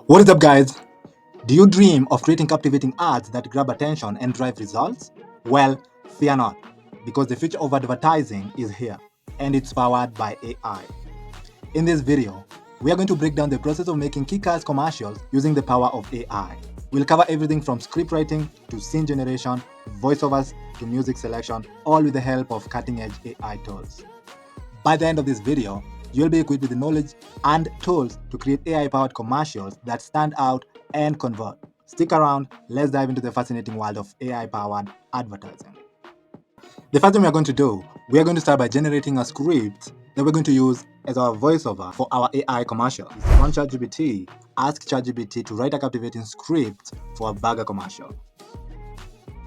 What is up, guys? Do you dream of creating captivating ads that grab attention and drive results? Well, fear not, because the future of advertising is here, and it's powered by AI. In this video, we are going to break down the process of making kick-ass commercials using the power of AI. We'll cover everything from script writing to scene generation, voiceovers to music selection, all with the help of cutting-edge AI tools. By the end of this video, you'll be equipped with the knowledge and tools to create AI-powered commercials that stand out and convert. Stick around, let's dive into the fascinating world of AI-powered advertising. The first thing we're going to do, we are going to start by generating a script that we're going to use as our voiceover for our AI commercial. On ChatGPT, ask ChatGPT to write a captivating script for a burger commercial.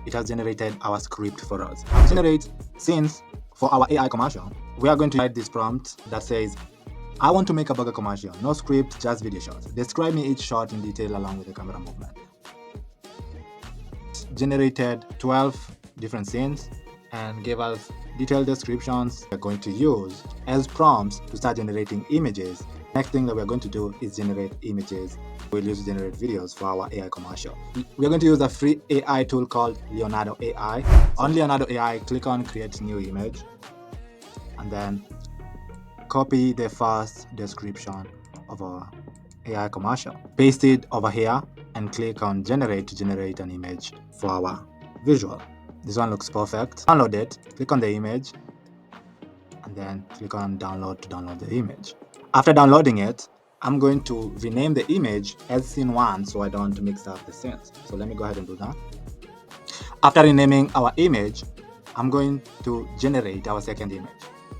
It has generated our script for us. Generate scenes for our AI commercial. We are going to write this prompt that says, I want to make a burger commercial. No script, just video shots. Describe me each shot in detail along with the camera movement. Generated 12 different scenes and gave us detailed descriptions we're going to use as prompts to start generating images. Next thing that we're going to do is generate images. We'll use to generate videos for our AI commercial. We're going to use a free AI tool called Leonardo AI. On Leonardo AI, click on Create New Image and then copy the first description of our AI commercial. Paste it over here and click on Generate to generate an image for our visual. This one looks perfect. Download it, click on the image, and then click on Download to download the image. After downloading it, I'm going to rename the image as Scene 1 so I don't mix up the scenes. So let me go ahead and do that. After renaming our image, I'm going to generate our second image.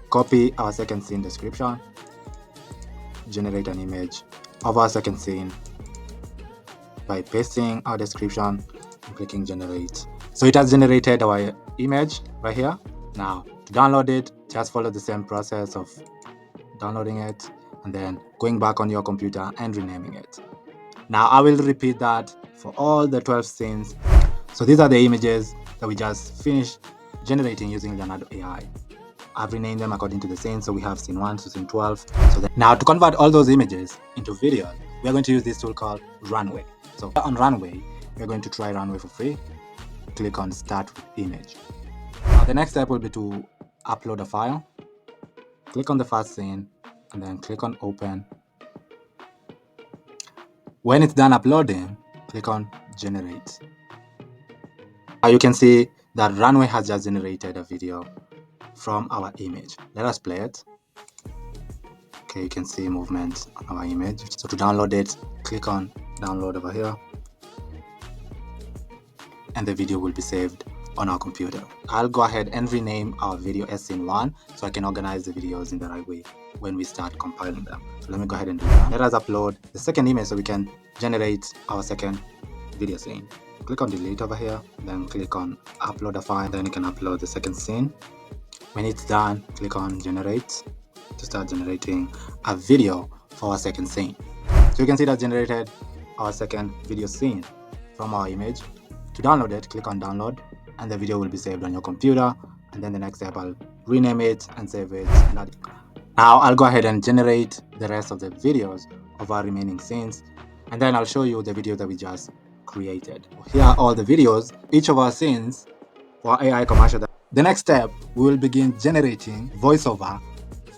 Copy our second scene description, generate an image of our second scene by pasting our description and clicking generate. So it has generated our image right here. Now to download it, just follow the same process of downloading it and then going back on your computer and renaming it. Now I will repeat that for all the 12 scenes. So these are the images that we just finished generating using Leonardo AI. I've renamed them according to the scene, so we have scene 1 to scene 12. Now to convert all those images into videos, we are going to use this tool called Runway. So on Runway, we're going to try Runway for free. Click on Start with Image. Now the next step will be to upload a file. Click on the first scene and then click on Open. When it's done uploading, click on Generate. Now you can see that Runway has just generated a video from our image. Let us play it. Okay, you can see movement on our image. So to download it, click on Download over here, and the video will be saved on our computer. I'll go ahead and rename our video as Scene 1 so I can organize the videos in the right way when we start compiling them. So let me go ahead and do that. Let us upload the second image so we can generate our second video scene. Click on Delete over here, then click on Upload a file, then you can upload the second scene. When it's done, click on Generate to start generating a video for our second scene. So you can see that generated our second video scene from our image. To download it, click on Download, and the video will be saved on your computer. And then the next step, I'll rename it and save it. Now I'll go ahead and generate the rest of the videos of our remaining scenes, and then I'll show you the video that we just created. Here are all the videos, each of our scenes for AI commercial. The next step, we will begin generating voiceover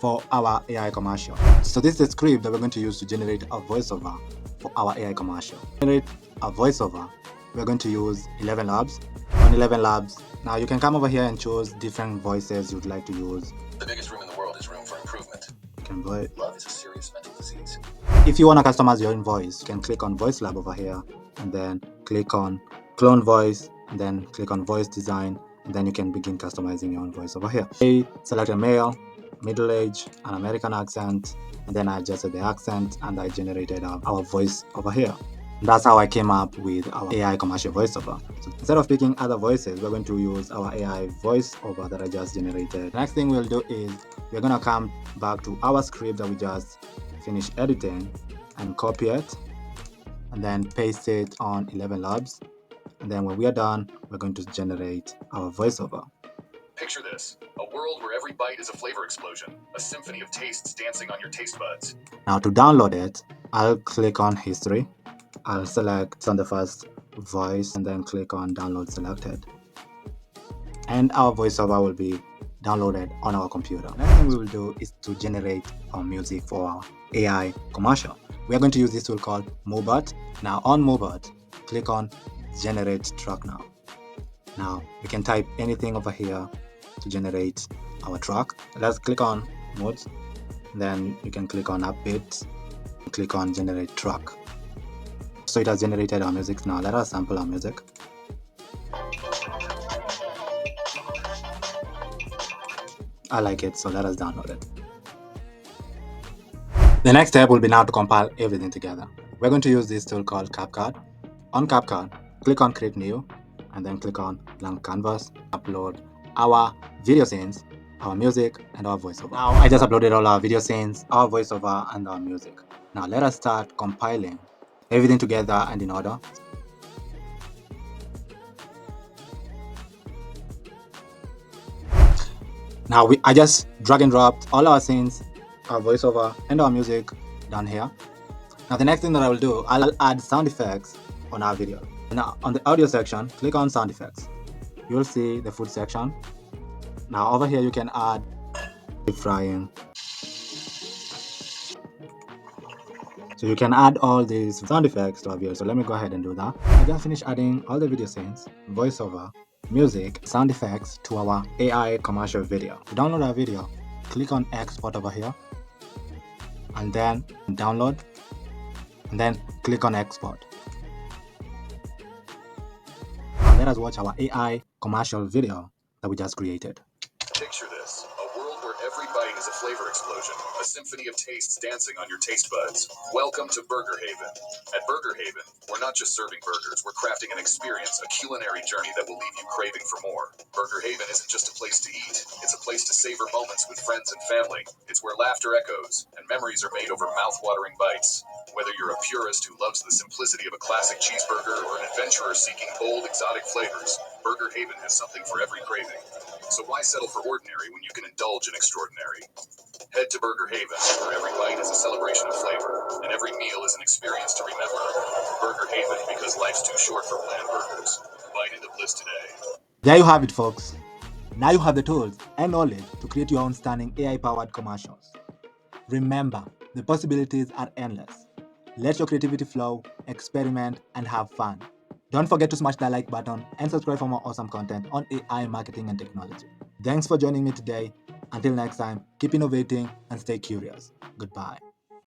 for our AI commercial. So this is the script that we're going to use to generate a voiceover for our AI commercial. To generate a voiceover, we're going to use 11 labs. On 11 labs, now you can come over here and choose different voices you'd like to use. The biggest room in the world is room for improvement. You can voice. Love is a serious mental disease. If you want to customize your own voice, you can click on Voice Lab over here and then click on Clone Voice and then click on Voice Design, and then you can begin customizing your own voice over here. I select a male, middle age, an American accent, and then I adjusted the accent and I generated our voice over here. And that's how I came up with our AI commercial voiceover. So instead of picking other voices, we're going to use our AI voiceover that I just generated. The next thing we'll do is we're going to come back to our script that we just finished editing and copy it and then paste it on 11 labs. And then when we are done, we're going to generate our voiceover. Picture this, a world where every bite is a flavor explosion, a symphony of tastes dancing on your taste buds. Now to download it, I'll click on History I'll select on the first voice and then click on download selected. And our voiceover will be downloaded on our computer. Next thing we will do is to generate our music for our AI commercial. We are going to use this tool called Mobot. Now on Mobot, click on generate track now. Now we can type anything over here to generate our track. Let's click on modes, then you can click on upbeat, click on generate track. So it has generated our music. Now let us sample our music. I like it, so let us download it. The next step will be now to compile everything together. We're going to use this tool called CapCut. On CapCut, click on create new and then click on blank canvas. Upload our video scenes, our music, and our voiceover. Now I just uploaded all our video scenes, our voiceover, and our music. Now let us start compiling everything together and in order. Now I just drag and dropped all our scenes, our voiceover, and our music down here. Now the next thing that I will do, I'll add sound effects on our video. Now on the audio section, click on sound effects. You'll see the food section. Now over here you can add frying. So you can add all these sound effects to our video. So let me go ahead and do that. I just finished adding all the video scenes, voiceover, music, sound effects to our AI commercial video. To download our video, click on export over here and then download and then click on export. Now let us watch our AI commercial video that we just created. Picture this, a world where every bite is a flavor explosion, a symphony of tastes dancing on your taste buds. Welcome to Burger Haven. At Burger Haven, we're not just serving burgers, we're crafting an experience, a culinary journey that will leave you craving for more. Burger Haven isn't just a place to eat, it's a place to savor moments with friends and family. It's where laughter echoes and memories are made over mouth-watering bites. Whether you're a purist who loves the simplicity of a classic cheeseburger or an adventurer seeking bold, exotic flavors, Burger Haven has something for every craving. So why settle for ordinary when you can indulge in extraordinary? Head to Burger Haven, where every bite is a celebration of flavor, and every meal is an experience to remember. Burger Haven, because life's too short for bland burgers. Bite into bliss today. There you have it, folks. Now you have the tools and knowledge to create your own stunning AI-powered commercials. Remember, the possibilities are endless. Let your creativity flow, experiment, and have fun. Don't forget to smash that like button and subscribe for more awesome content on AI marketing and technology. Thanks for joining me today. Until next time, keep innovating and stay curious. Goodbye.